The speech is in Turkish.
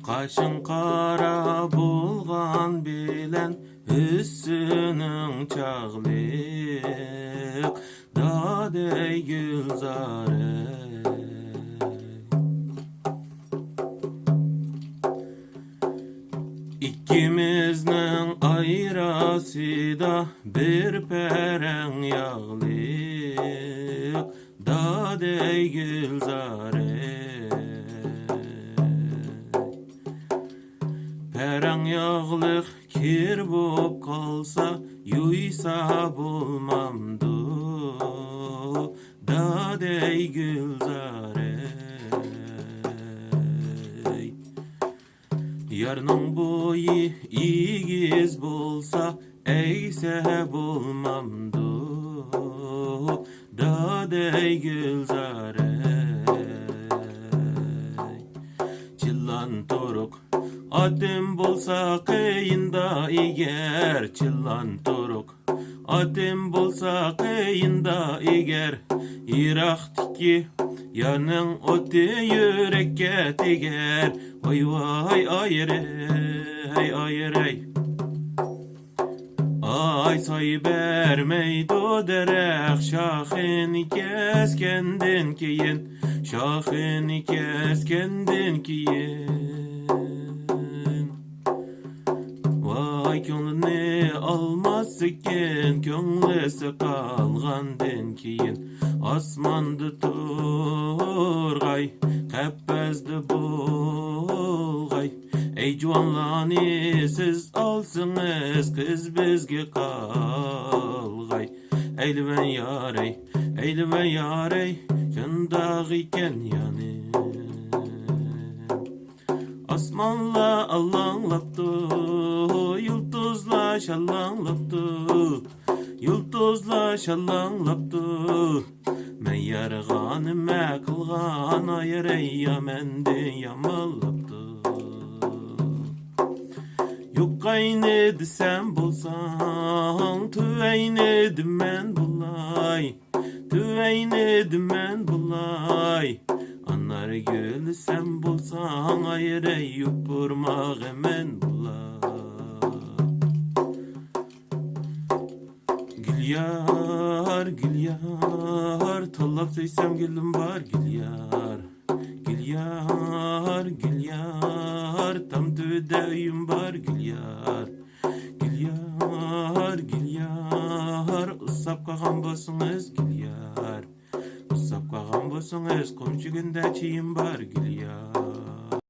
Kaşın kara bulgan bilen üstünün çağlık dadey gülzare. İkimiznin ayrası da bir peren yağlık dadey gülzare. Peren yağlık kir bop kalsa yuysa bulmamdı dadey gülzare. Yarının boyu igiz bolsa eyse bulmamdı dadey gülzare. Çillan toruk adım bolsa kıyında iger, çillan toruk adım bolsa kıyında iger. Iraktaki yanın otu yürekke tiger. Vay vay ayırey ayırey. Ay say bermeydo derek şahını kes kendin kiyin, şahını kes kendin kiyin. Vay könlünü almazsın könlüsü kalgandın kiyin. Asmandı turgay keppezdi bulgay. Ey juvanlani siz alsınız kız bizge kalgay. Eyliven yarey, eyliven yarey, şındağ iken yani. Asmanla allanlaptı, yıldızla şallanlaptı, yıldızla şallanlaptı. Men yarğanı me kılgan ayırey yamendin yamallaptı. Yukkayne desem bolsan, tüveyne dümen bulay, tüveyne dümen bulay. Anar gülü sen bolsan ayırey yupurmak hemen bulay. Gülyar, gülyar, tallap söysem gülüm var gülyar. Gülyar, gülyar, tam tüde üyüm var gülyar. Gülyar, gülyar, ıssap kagan basınız gülyar. Issap kagan basınız komşu günde çiğim var gülyar.